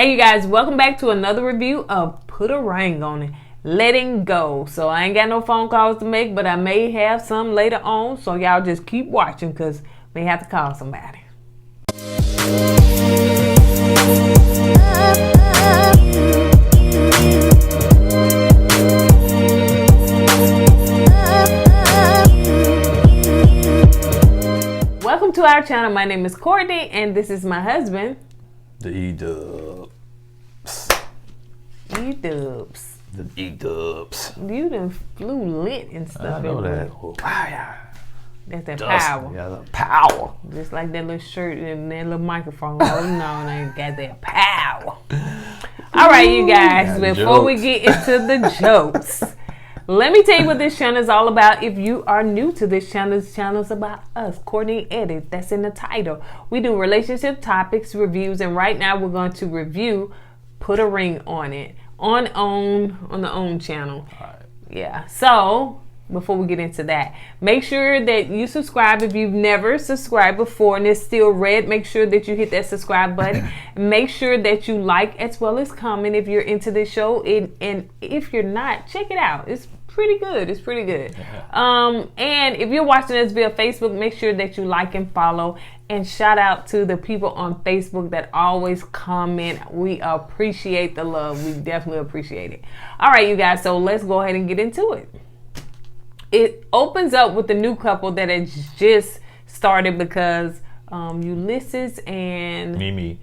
Hey you guys, welcome back to another review of Put a Ring on It, Letting Go. So I ain't got no phone calls to make, but I may have some later on. So y'all just keep watching because may have to call somebody. Welcome to our channel. My name is Kourtney and this is my husband. The E-dubs. E-dubs. The E-dubs. You done flew lit and stuff. I know that. That's that Dust. power. Yeah, the power. Just like that little shirt and that little microphone. Oh no, they got that power. All right, you guys. Before we get into the jokes, let me tell you what this channel is all about. If you are new to this channel is about us, Kourtney and Eddie. That's in the title. We do relationship topics, reviews, and right now we're going to review Put a Ring on It on the OWN channel. All right. Yeah. So before we get into that, make sure that you subscribe if you've never subscribed before and it's still red. Make sure that you hit that subscribe button. Make sure that you like as well as comment if you're into this show. And if you're not, check it out. It's pretty good. It's pretty good. And if you're watching this via Facebook, make sure that you like and follow. And shout out to the people on Facebook that always comment. We appreciate the love. We definitely appreciate it. All right, you guys. So let's go ahead and get into it. It opens up with the new couple that has just started because Ulysses and Mimi.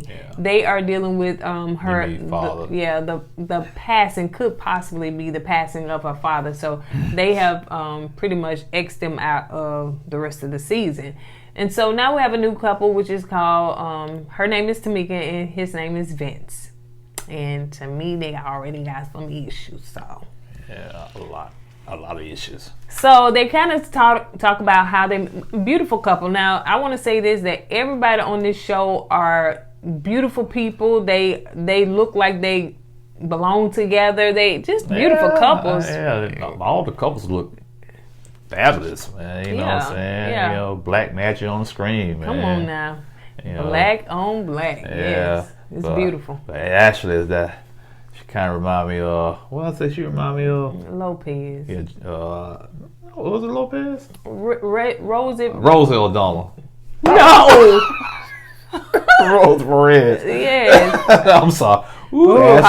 Yeah. They are dealing with her father. The passing could possibly be the passing of her father. So they have pretty much X'd him out of the rest of the season. And so now we have a new couple, which is called her name is Tamika and his name is Vince. And to me, they already got some issues. So yeah, a lot of issues. So they kind of talk about how they beautiful couple. Now I want to say this, that everybody on this show are beautiful people. They look like they belong together. They just beautiful couples. Yeah, all the couples look fabulous, man. You know what I'm saying? Yeah. You know, black magic on the screen, man. Come on now. You know, black on black. Yeah, yes. It's beautiful. But Ashley is that. She kind of remind me of, what I say she remind me of? Lopez. Yeah, what was it, Lopez? Rosie O'Donnell. No! Rose Perez. Yes. I'm sorry. Ooh,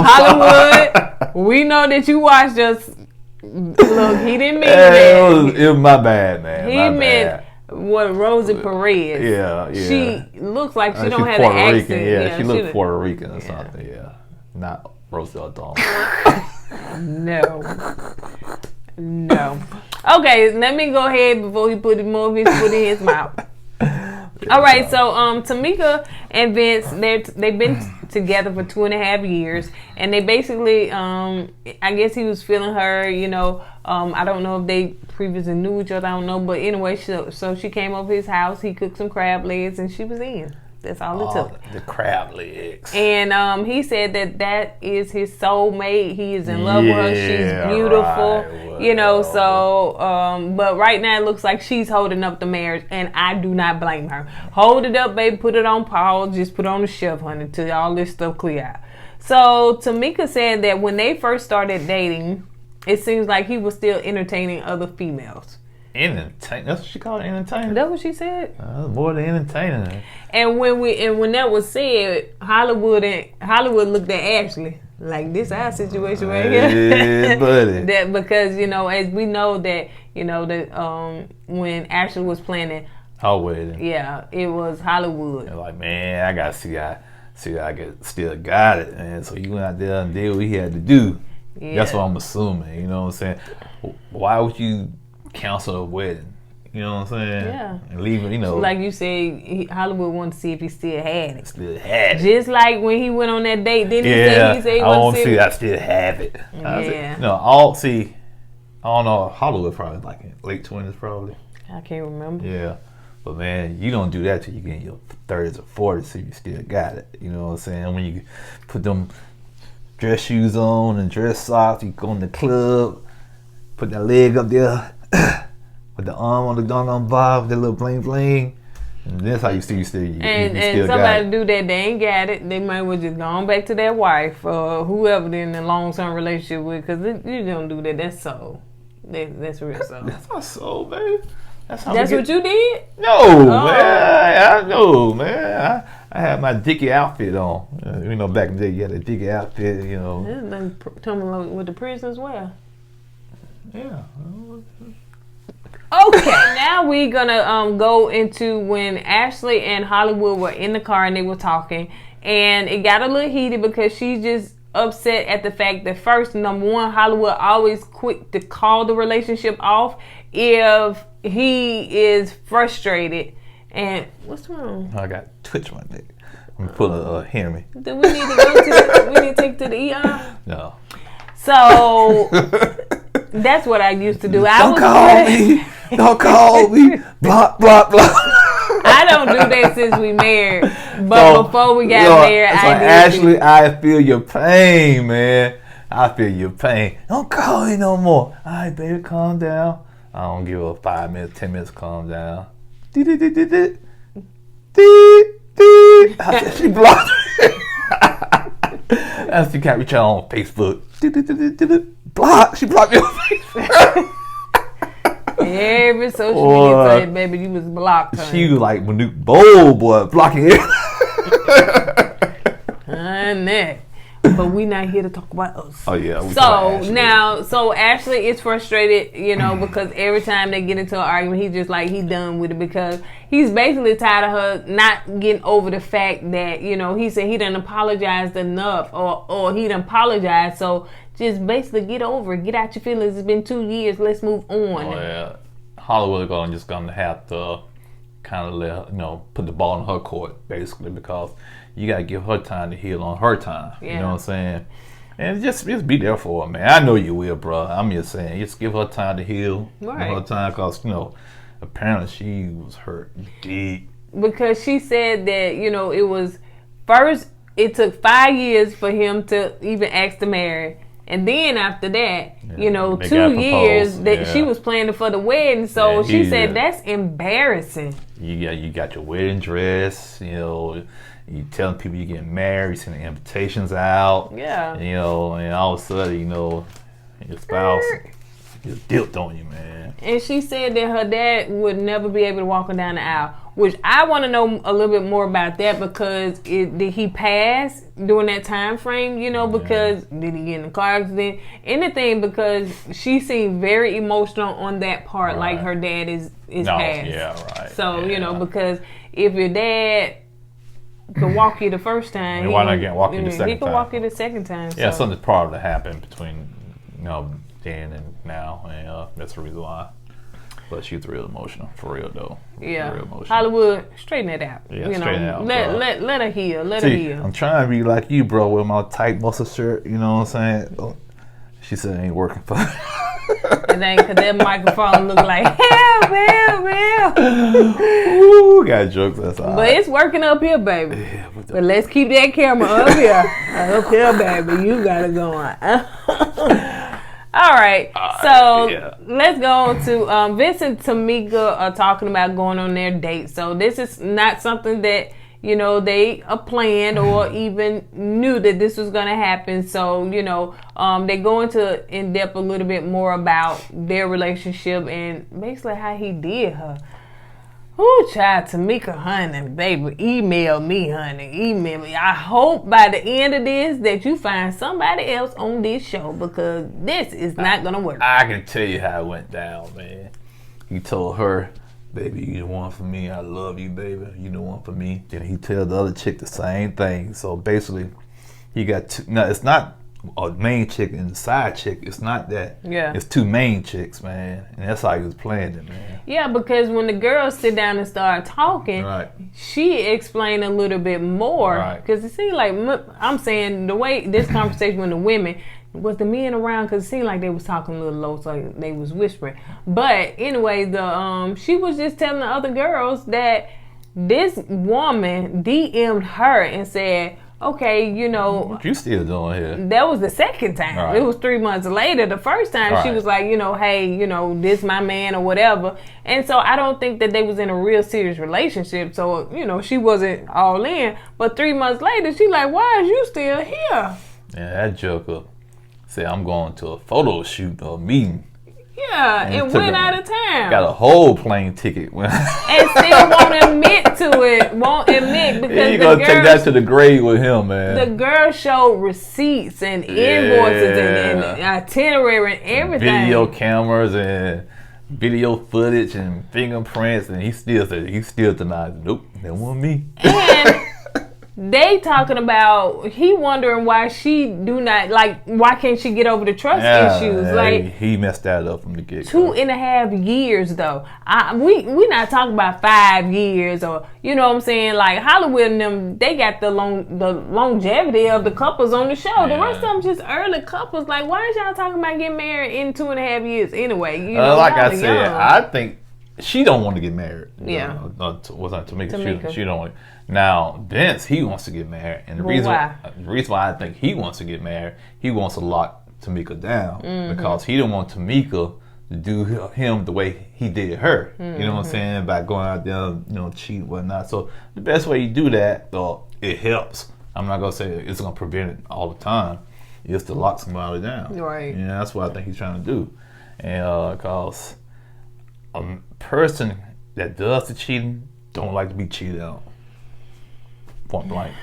Hollywood. We know that you watched us. Look, he didn't mean that. It was my bad, man. He meant what Rosie Perez. Yeah. She looks like she don't have Puerto an Rican. accent. Yeah, she looked Puerto Rican or something. Yeah, not Rosie O'Donnell. No. Okay, let me go ahead before he put more of his foot in his mouth. All right, so Tamika and Vince, they've been together for 2.5 years, and they basically, I guess he was feeling her, you know. I don't know if they previously knew each other, I don't know, but anyway, so she came over his house, he cooked some crab legs, and she was in. That's all it took. The crab legs. And he said that is his soulmate. He is in love with her. She's beautiful. Right. You know, so, but right now it looks like she's holding up the marriage, and I do not blame her. Hold it up, baby. Put it on pause. Just put it on the shelf, honey, until all this stuff clear out. So Tamika said that when they first started dating, it seems like he was still entertaining other females. Entertaining? That's what she called it, entertaining? That's what she said. More than entertaining. And when that was said, Hollywood looked at Ashley like, this our situation right here. Yeah, buddy. That because, you know, as we know that, you know, that when Ashley was planning her wedding. Yeah, it was Hollywood. And like, man, I gotta see I still got it, man. So he went out there and did what he had to do. Yeah. That's what I'm assuming. You know what I'm saying? Why would you cancel a wedding? You know what I'm saying? Yeah. And leave it, you know. Like you said, Hollywood wanted to see if he still had it. Still had it. Just like when he went on that date, didn't he say he I want to see I still have it. Yeah. I don't know, Hollywood probably like in late 20s probably. I can't remember. Yeah. But man, you don't do that till you get in your 30s or 40s, so you still got it. You know what I'm saying? When you put them dress shoes on and dress socks, you go in the club, put that leg up there, with the arm on the doggone bar, with that little bling bling. And that's how you still and still somebody got it. do that, they ain't got it. They might well just go on back to their wife or whoever they're in a long-term relationship with, because you don't do that. That's soul. That's real soul. That's my soul, baby. That's what you did? No, man. No, man. I had my Dickie outfit on. Back in the day, you had a Dickie outfit, Tell me what the prisoners wear. Yeah. Okay, now we're gonna go into when Ashley and Hollywood were in the car and they were talking, and it got a little heated because she's just upset at the fact that first, number one, Hollywood always quick to call the relationship off if he is frustrated. And what's wrong? I got twitch my neck. I'm pulling hear me. Do we need to go to? We need to take to the ER. No. So that's what I used to do. Don't call me. Don't call me. Block, block, block. I don't do that since we married. But before we got married, I did. Ashley, I feel your pain, man. I feel your pain. Don't call me no more. All right, baby, calm down. I don't give a 5 minutes, 10 minutes, calm down. She blocked me. She can't reach out on Facebook. Block. She blocked me on Facebook. Every social media site, baby, you was blocked. Honey. She was like Manute Bowl, boy, blocking it. But we not here to talk about us. Oh yeah. So Ashley is frustrated, because every time they get into an argument, he's just like he done with it because he's basically tired of her not getting over the fact that he said he done apologized enough or he done apologized. So just basically get over it, get out your feelings. It's been 2 years. Let's move on. Oh yeah. Hollywood just gonna have to kind of let put the ball in her court basically because you gotta give her time to heal on her time. Yeah. You know what I'm saying? And just be there for her, man. I know you will, bro. I'm just saying, just give her time to heal. Right. Give her time because apparently she was hurt deep. Because she said that it was first. It took 5 years for him to even ask to marry. And then after that, 2 years that she was planning for the wedding. So she said that's embarrassing. You got your wedding dress, you telling people you're getting married, sending invitations out. Yeah. And all of a sudden, your spouse just dipped on you, man. And she said that her dad would never be able to walk her down the aisle, which I want to know a little bit more about that because did he pass during that time frame, because did he get in a car accident? Anything, because she seemed very emotional on that part, like her dad is passed. Yeah, right. So, because if your dad could walk you the first time, why not get walk you the second time? He could walk you the second time. Yeah, something's probably happened between then and now, and that's the reason why. But she's real emotional, for real though. Yeah, real emotional. Hollywood, straighten it out. Yeah, straighten it out. Let her heal. Let her heal. I'm trying to be like you, bro, with my tight muscle shirt. You know what I'm saying? Oh, she said it ain't working for her. It ain't because that microphone look like help. Ooh, got jokes. That's all. But it's working up here, baby. Yeah, but let's keep that camera up here. Up here, baby. You got it going. All right, so let's go on to Vince and Tamika are talking about going on their date. So this is not something that they planned or even knew that this was going to happen. So they go into in depth a little bit more about their relationship and basically how he did her. Ooh, child, Tamika, honey, baby, email me, honey. Email me. I hope by the end of this that you find somebody else on this show because this is not going to work. I can tell you how it went down, man. He told her, baby, you the one for me. I love you, baby. You the one for me. Then he tell the other chick the same thing. So basically, he got two. No, it's not a main chick and a side chick. It's not that. Yeah. It's two main chicks, man. And that's how he was playing it, man. Yeah, because when the girls sit down and start talking, she explained a little bit more. Because it seemed like, I'm saying, the way this conversation with the women, was the men around? Because it seemed like they was talking a little low, so they was whispering. But anyway, she was just telling the other girls that this woman DM'd her and said, okay, you know. What you still doing here? That was the second time. Right. It was 3 months later. The first time she was like, you know, hey, you know, this my man or whatever. And so I don't think that they was in a real serious relationship. So, you know, she wasn't all in. But 3 months later, she like, why is you still here? Yeah, that joker said, I'm going to a photo shoot or a meeting. Yeah, and went out of town. Got a whole plane ticket. And still won't admit to it. Won't admit because you gonna take that to the grave with him, man. The girl showed receipts and invoices and itinerary and everything. Video cameras and video footage and fingerprints, and he still denies. Nope, that wasn't me. And they talking about he wondering why she do not like why can't she get over the trust issues? Like he messed that up from the get-go. 2.5 years though. We not talking about 5 years or you know what I'm saying. Like Hollywood and them, they got the longevity of the couples on the show. Yeah. The rest of them just early couples. Like why is y'all talking about getting married in 2.5 years anyway? You know, like I said, young. I think she don't want to get married. Yeah, was that Tamika? She don't want. Now, Vince, he wants to get married. And the reason why I think he wants to get married, he wants to lock Tamika down. Mm-hmm. Because he didn't want Tamika to do him the way he did her. Mm-hmm. You know what I'm saying? By going out there, you know, cheat and whatnot. So the best way you do that, though, it helps. I'm not going to say it's going to prevent it all the time. It's to lock somebody down. Right. Yeah, that's what I think he's trying to do. And because a person that does the cheating don't like to be cheated on. Point blank.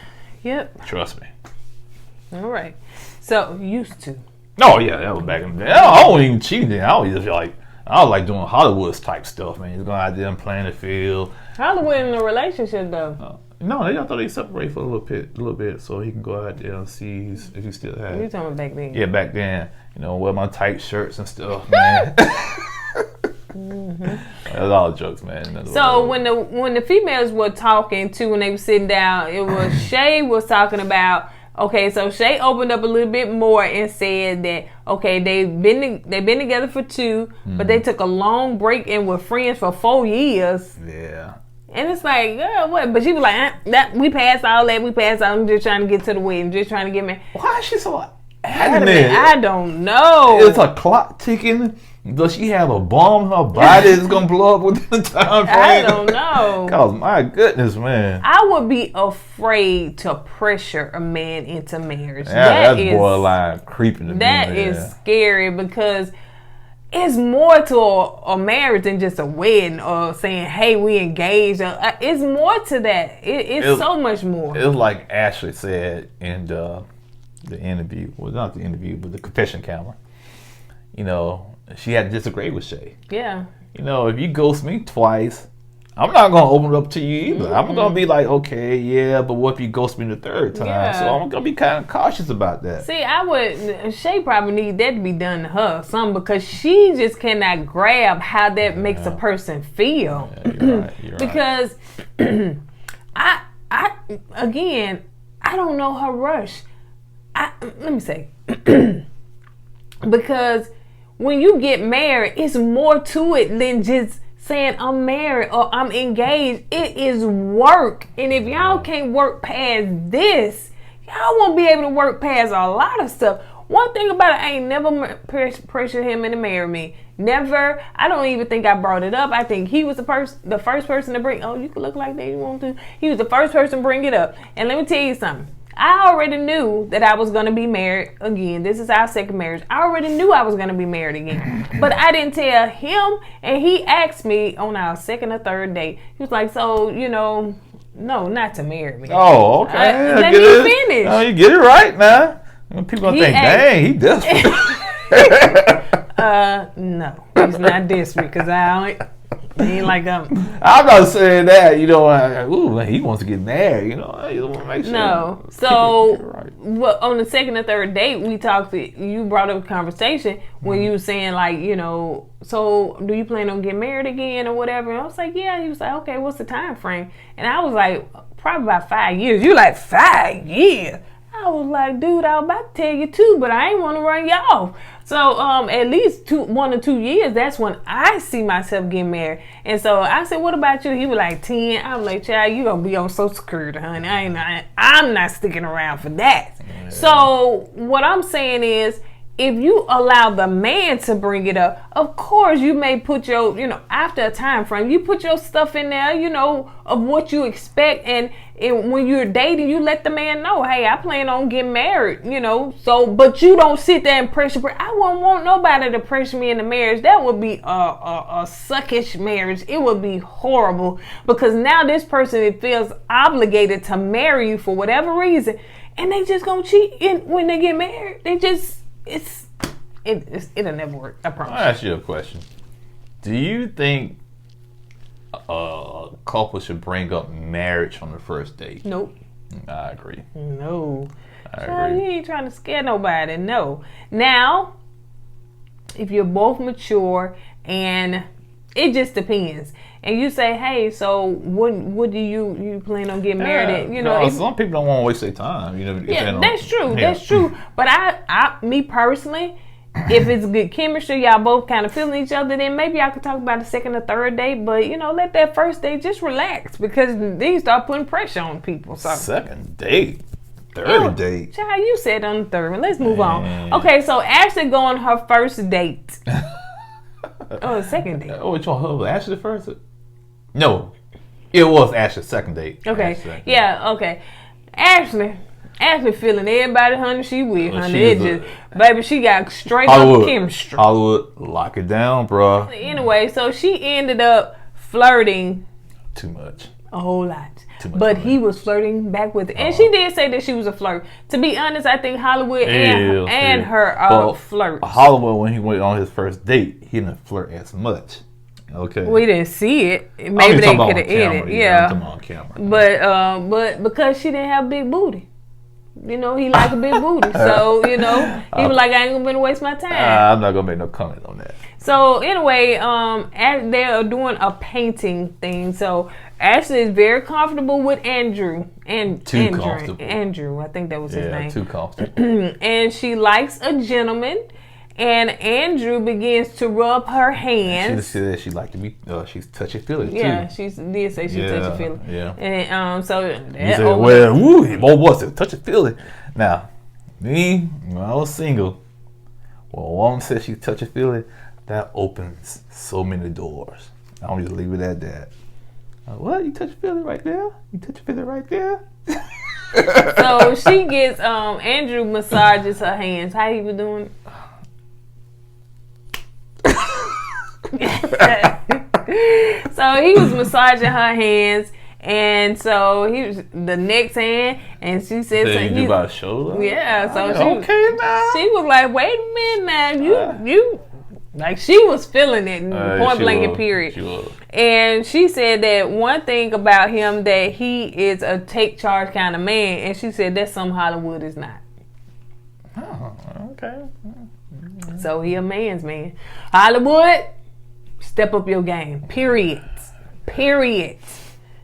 Yep. Trust me. All right. So used to. Oh yeah, that was back in the day. I wasn't even cheating. I was just like doing Hollywood type stuff, man. Just going out there and playing the field. Hollywood in a relationship though. No, I thought they separated for a little bit, so he can go out there and see if he still has. You talking about back then? Yeah, back then. You know, wear my tight shirts and stuff, man. Mm-hmm. That's all jokes, man. So when the females were talking too, when they were sitting down, it was Shay was talking about. Okay, so Shay opened up a little bit more and said that okay, they've been together for 2, but they took a long break and were friends for 4 years. Yeah. And it's like, girl, what? But she was like, that we passed all that. We passed all. I'm just trying to get to the wedding. Just trying to get married. Why is she so adamant? I don't know. It's a clock ticking. Does she have a bomb in her body that's going to blow up within the time frame? I don't know. Because, my goodness, man. I would be afraid to pressure a man into marriage. Yeah, that's borderline creeping to me. That is scary because it's more to a marriage than just a wedding or saying, hey, we engaged. It's more to that. It's so much more. It's like Ashley said in the interview. Well, not the interview, but the confession camera. You know, she had to disagree with Shay. Yeah. You know, if you ghost me twice, I'm not going to open it up to you either. Mm-hmm. I'm going to be like, okay, yeah, but what if you ghost me the third time? Yeah. So I'm going to be kind of cautious about that. See, Shay probably need that to be done to her, because she just cannot grab how that makes a person feel. Yeah, you're right. Because I don't know her rush. Let me say, because when you get married, it's more to it than just saying I'm married or I'm engaged. It is work. And if y'all can't work past this, y'all won't be able to work past a lot of stuff. One thing about it, I ain't never pressured him into marry me. Never. I don't even think I brought it up. I think he was the first person to bring, you can look like that you want to. He was the first person to bring it up. And let me tell you something. I already knew that I was going to be married again. This is our second marriage. I already knew I was going to be married again. But I didn't tell him. And he asked me on our second or third date. He was like, so, no, not to marry me. Oh, okay. Let me finish. Oh, you get it right now. People think, dang, he desperate. No. He's not desperate because he ain't like I'm not saying that, he wants to get married, you want to make sure. No. So, well, on the second or third date, we talked, you brought up a conversation when you were saying, like, so do you plan on getting married again or whatever? And I was like, yeah. He was like, okay, what's the time frame? And I was like, probably about 5 years. You like, 5 years? I I was like, dude, I was about to tell you too, but I ain't want to run you off. So at least 1 or 2 years, that's when I see myself getting married. And so I said, what about you? He was like 10. I was like, child, you gonna be on Social Security, honey. I'm not sticking around for that. Yeah. So what I'm saying is, if you allow the man to bring it up, of course you may put your, after a time frame, you put your stuff in there, of what you expect. And when you're dating, you let the man know, hey, I plan on getting married, So, but you don't sit there and pressure. I wouldn't want nobody to pressure me into marriage. That would be a suckish marriage. It would be horrible, because now this person feels obligated to marry you for whatever reason, and they just gonna cheat when they get married. It'll never work. I promise. I'll ask you a question. Do you think a couple should bring up marriage on the first date? Nope. I agree. No. I agree. You ain't trying to scare nobody. No. Now, if you're both mature, and it just depends, and you say, hey, so what do you plan on getting married at? Some people don't want to waste their time. That's true. Yeah. That's true. But me personally, if it's good chemistry, y'all both kind of feeling each other, then maybe I could talk about a second or third date. But let that first date just relax, because then you start putting pressure on people. So second date, third date. Child, you said on the third one. Let's move on. Okay, so Ashley go on her first date. Second date. Oh, which one? Was Ashley the first? No, it was Ashley's second date. Okay, yeah, okay. Ashley feeling everybody, honey, she with, honey. Baby, she got straight up chemistry. Hollywood, lock it down, bro. Anyway, so she ended up flirting. Too much. A whole lot. But he was flirting back with her. And she did say that she was a flirt. To be honest, I think Hollywood and her flirt. Hollywood, when he went on his first date, he didn't flirt as much. Okay. We didn't see it. Maybe they could have edited. Yeah. On camera. But because she didn't have big booty. He like a big booty. So, he was like, I ain't gonna waste my time. I'm not gonna make no comment on that. So anyway, as they are doing a painting thing. So Ashley is very comfortable with Andrew. Comfortable. Andrew, I think that was his name. Too comfortable. And she likes a gentleman. And Andrew begins to rub her hands. She said she liked to be, she's touchy-feely, too. Yeah, she did say she's touchy-feely. Yeah. And so... You said, well, what's it? Touchy-feely. Now, me, when I was single, when a woman says she's touchy-feely, that opens so many doors. I'm just leave it at that. What? You touchy-feely right there? You touchy-feely right there? So she gets, Andrew massages her hands. How he was doing? So he was massaging her hands, and so he was the next hand, and she said something about shoulder. Yeah, so she was like, "Wait a minute now, you like she was feeling it point blank period." She was. And she said that one thing about him, that he is a take charge kind of man, and she said that's something Hollywood is not. Oh, okay. So he a man's man. Hollywood, step up your game. Period.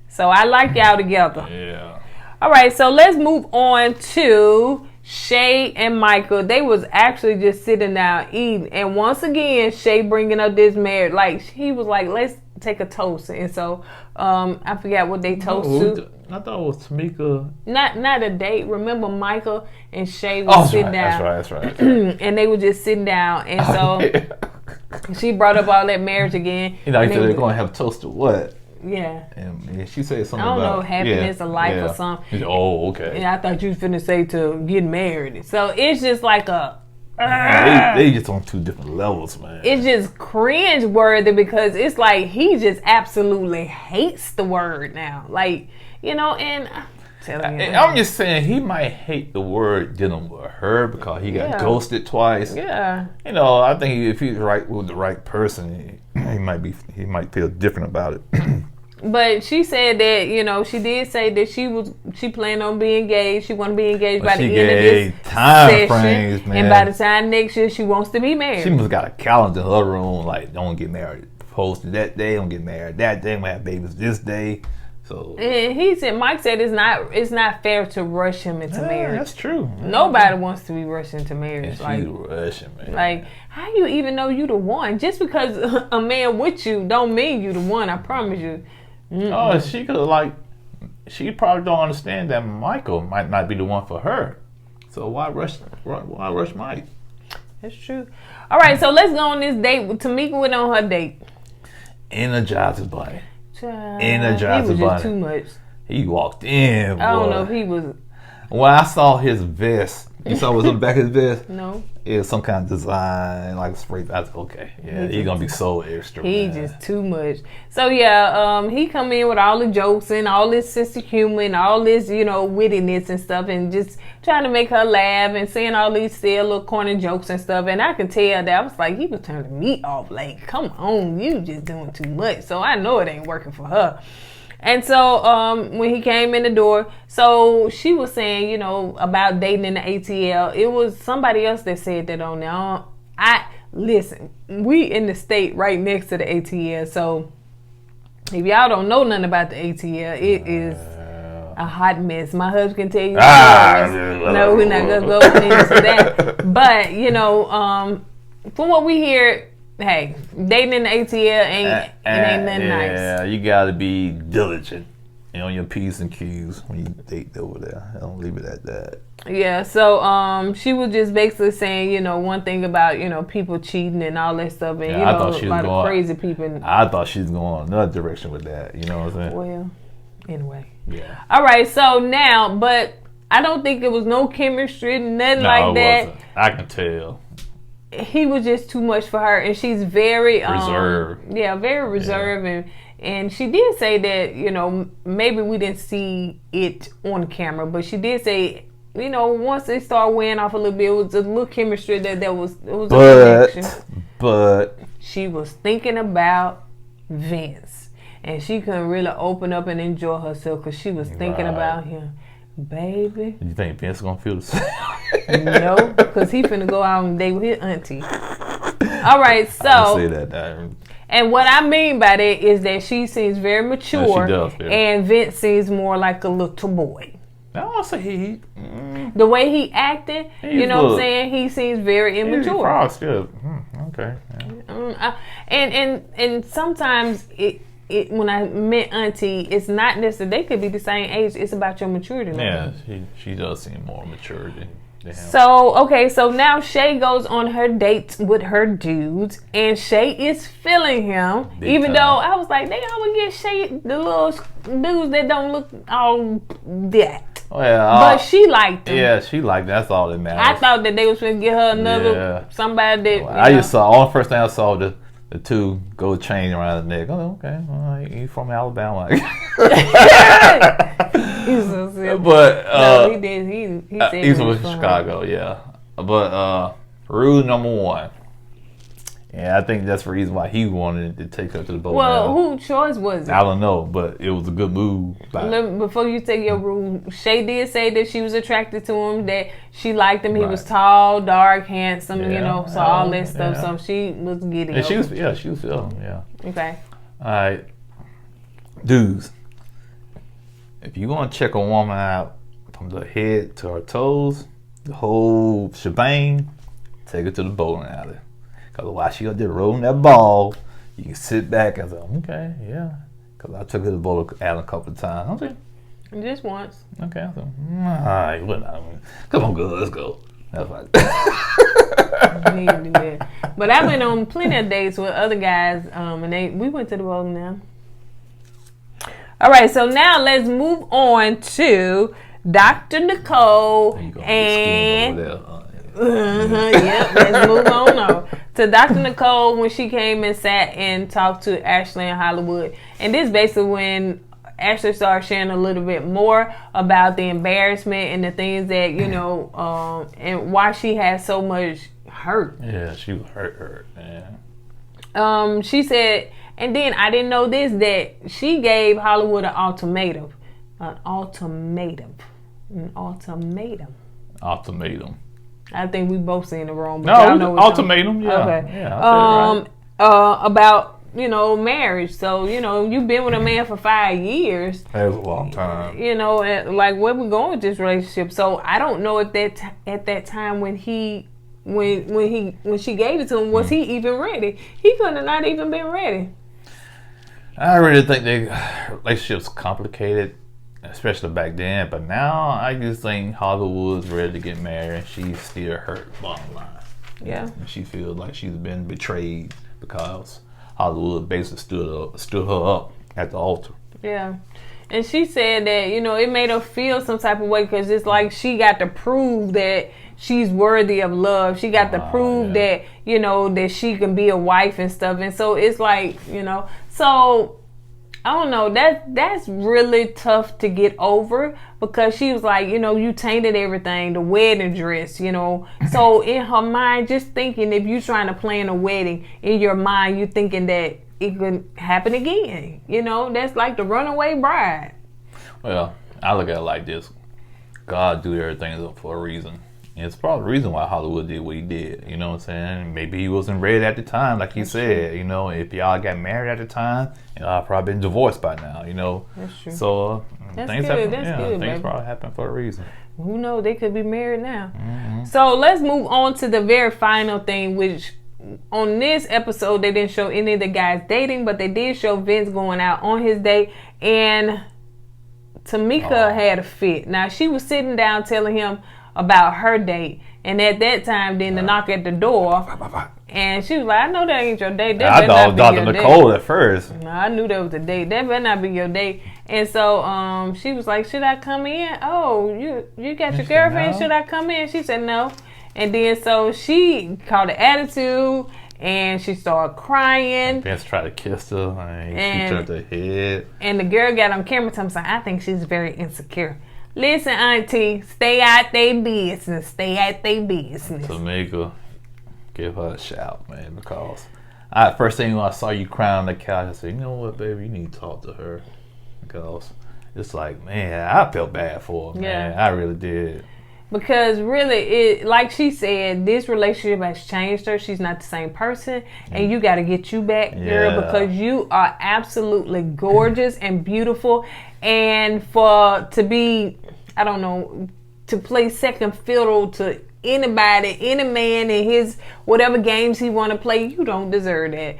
So I like y'all together. Yeah. All right, so let's move on to Shay and Michael. They was actually just sitting down eating, and once again, Shay bringing up this marriage. Like, he was like, let's take a toast. And so I forgot what they toast to. I thought it was Tamika. Not a date. Remember, Michael and Shay was sitting down. That's right. And they were just sitting down, and so she brought up all that marriage again. He said they're going to have toast to what? Yeah. And she said something about... I don't know, about happiness of life or something. Said, oh, okay. And I thought you was finna say to get married. So it's just like a... They just on two different levels, man. It's just cringe worthy, because it's like he just absolutely hates the word now. Like, and I'm just saying, he might hate the word dealing with her because he got ghosted twice. Yeah. I think if he's right with the right person, he might feel different about it. But she said that, she did say that she planned on being engaged. She want to be engaged by the end of this time frames, man. And by the time next year, she wants to be married. She must got a calendar in her room, like, don't get married. Proposed to that day, don't get married that day, we have babies this day. So and Mike said it's not fair to rush him into marriage. That's true. Nobody wants to be rushed into marriage. Yeah, she's rushing, man. Like, how you even know you the one? Just because a man with you don't mean you the one. I promise you. Oh, she could she probably don't understand that Michael might not be the one for her. So why rush Mike? That's true. All right, so let's go on this date. Tamika went on her date. Energizer Bunny. He was just too much. He walked in. I don't know if he was. When I saw his vest, you saw what's on the back of his vest? No. It was some kind of design, like spray. I was okay. Yeah, he's gonna be so extra. He just too much. So yeah, he come in with all the jokes and all this sense of humor and all this, wittiness and stuff, and just trying to make her laugh and saying all these silly little corny jokes and stuff. And I could tell that I was like, he was turning me off. Like, come on, you just doing too much. So I know it ain't working for her. And so when he came in the door, so she was saying, about dating in the ATL. It was somebody else that said that on there. Listen, we in the state right next to the ATL. So if y'all don't know nothing about the ATL, it is a hot mess. My husband can tell you. No, we're not gonna go into that. But from what we hear, hey, dating in the ATL ain't nothing nice. Yeah, you gotta be diligent on your P's and Q's when you date over there. I don't leave it at that. Yeah, so she was just basically saying, one thing about, people cheating and all that stuff, and I thought she was about crazy people. I thought she was going another direction with that. You know what I'm saying? Well, anyway. Yeah. All right, so now, but I don't think it was no chemistry, nothing like that. Wasn't. I can tell. He was just too much for her, and she's very reserved. Yeah, very reserved, and she did say that maybe we didn't see it on camera, but she did say once they started wearing off a little bit, it was a little chemistry that was a connection. But she was thinking about Vince, and she couldn't really open up and enjoy herself because she was thinking about him. Baby. You think Vince gonna feel the same? No, because he finna go out and date with his auntie. All right, so. I say that, Darren. And what I mean by that is that she seems very mature, she does, and Vince seems more like a little boy. I don't say the way he acted, what I'm saying? He seems very immature. He's still. Okay. Yeah. And sometimes when I met auntie, it's not necessarily they could be the same age. It's about your maturity level. Yeah, she does seem more mature than him. So now Shay goes on her dates with her dudes, and Shay is feeling him. Even though I was like, they always get Shay the little dudes that don't look all that. Well, but she liked him. Yeah, she liked him. That's all that matters. I thought that they was going to get her another somebody that. All the first thing I saw the two go chain around the neck. Oh, okay. Well, you from Alabama? He's so silly. But no, he did. He said he's from Chicago. Yeah. But rule number one. Yeah, I think that's the reason why he wanted to take her to the boat. Well, whose choice was it? I don't know, but it was a good move. Before you take your rule, Shay did say that she was attracted to him, that she liked him. He was tall, dark, handsome, so all that stuff. So she was getting it. She was feeling, Okay. All right. Dudes, if you want to check a woman out from the head to her toes, the whole shebang, take her to the bowling alley. Because while she up there rolling that ball, you can sit back and say, okay, yeah. Because I took her to the bowling alley a couple of times. Okay. Just once. Okay. I said, all right, come on, girl, let's go. That's right. Need to do that. But I've been on plenty of dates with other guys, and we went to the bowling now. All right, so now let's move on to Dr. Nicole and let's move on to Dr. Nicole when she came and sat and talked to Ashley in Hollywood. And this basically when Ashley started sharing a little bit more about the embarrassment and the things that, and why she has so much hurt. Yeah, she was hurt, man. She said, and then I didn't know this, that she gave Hollywood an ultimatum. An ultimatum. I think we both saying it wrong. But no, ultimatum. Yeah. Okay. Yeah, right. About marriage. So, you've been with a man for 5 years. That's a long time. And like where we going with this relationship. So I don't know at that time when she gave it to him, was he even ready? He could have not even been ready. I really think the relationship's complicated, especially back then. But now I just think Hollywood's ready to get married, and she's still hurt. Bottom line. Yeah. And she feels like she's been betrayed because Hollywood basically stood her up at the altar. Yeah. And she said that, it made her feel some type of way because it's like she got to prove that she's worthy of love. She got to prove that, that she can be a wife and stuff. And so it's like, so I don't know. That's really tough to get over because she was like, you tainted everything, the wedding dress, So in her mind, just thinking if you're trying to plan a wedding, in your mind, you're thinking that it could happen again. That's like the runaway bride. Well, I look at it like this. God do everything for a reason. And it's probably the reason why Hollywood did what he did. You know what I'm saying? Maybe he wasn't ready at the time, like you said. True. If y'all got married at the time, y'all probably been divorced by now, That's true. So things good. Things baby. probably happen for a reason. Who knows? They could be married now. Mm-hmm. So let's move on to the very final thing, which on this episode, they didn't show any of the guys dating, but they did show Vince going out on his date, and Tamika had a fit. Now, she was sitting down telling him about her date, and at that time, then the knock at the door, and she was like, I know that ain't your date. I thought it was Dr. Nicole at first. No, I knew that was the date. That better not be your date. And so she was like, should I come in? Oh, you got your girlfriend? No. Should I come in? She said no. And then so she caught an attitude, and she started crying. Vince tried to kiss her, and she turned her head. And the girl got on camera telling me, I think she's very insecure. Listen, auntie, stay out their business. Stay out their business. Tamika, give her a shout, man, because first thing when I saw you crying on the couch, I said, you know what, baby, you need to talk to her. Because it's like, man, I felt bad for her, man. Yeah. I really did. Because really, like she said, this relationship has changed her. She's not the same person. And you got to get you back, girl, because you are absolutely gorgeous and beautiful. And to be, I don't know, to play second fiddle to anybody, any man in his whatever games he want to play, you don't deserve that.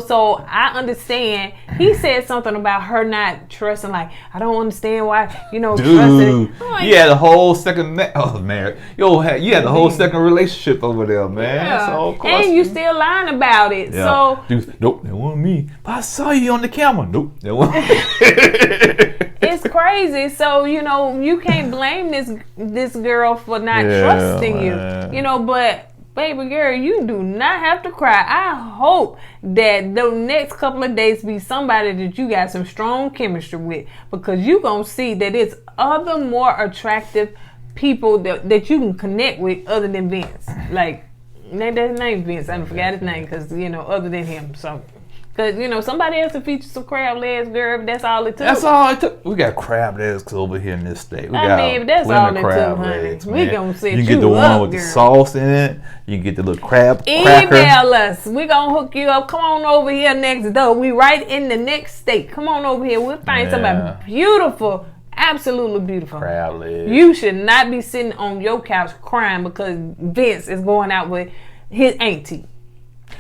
So I understand. He said something about her not trusting, like, I don't understand why, trusting. Like, you had a whole second marriage. You had the whole second relationship over there, man. Yeah. So of course, and you still lying about it. Yeah. So dude, nope, that wasn't me. But I saw you on the camera. Nope, that wasn't. It's crazy. So, you can't blame this girl for not trusting you. But baby girl, you do not have to cry. I hope that the next couple of days be somebody that you got some strong chemistry with, because you gonna see that it's other more attractive people that you can connect with other than Vince. Like, that's his name, Vince. I forgot his name because, other than him. So, because, somebody else to feature some crab legs, girl. That's all it took. That's all it took. We got crab legs over here in this state. That's all it took, honey. We gonna set you get the one with the sauce in it. You get the little crab Email cracker. us. We gonna hook you up. Come on over here next door. We right in the next state. Come on over here. We'll find somebody beautiful. Absolutely beautiful. Crab legs. You should not be sitting on your couch crying because Vince is going out with his auntie.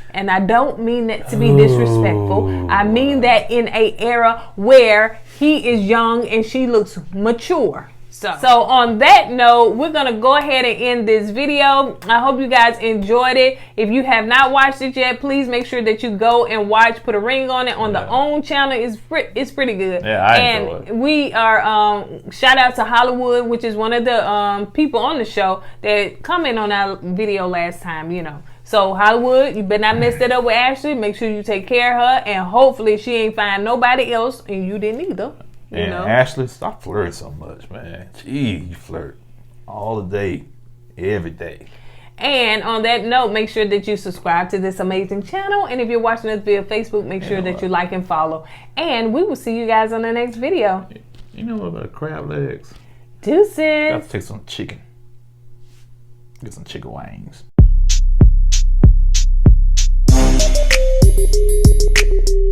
And I don't mean that to be disrespectful. I mean that in an era where he is young and she looks mature. So on that note, we're going to go ahead and end this video. I hope you guys enjoyed it. If you have not watched it yet, please make sure that you go and watch, put a ring on it on the OWN channel. It's pretty good. Yeah, I enjoy it. And we are, shout out to Hollywood, which is one of the people on the show that commented on our video last time, So Hollywood, you better not mess that up with Ashley. Make sure you take care of her, and hopefully she ain't find nobody else, and you didn't either. You know? Ashley, stop flirting so much, man. Gee, you flirt all the day, every day. And on that note, make sure that you subscribe to this amazing channel. And if you're watching us via Facebook, make sure that you like and follow. And we will see you guys on the next video. You know what about crab legs? Deuces. Got to take some chicken. Get some chicken wings. Bye.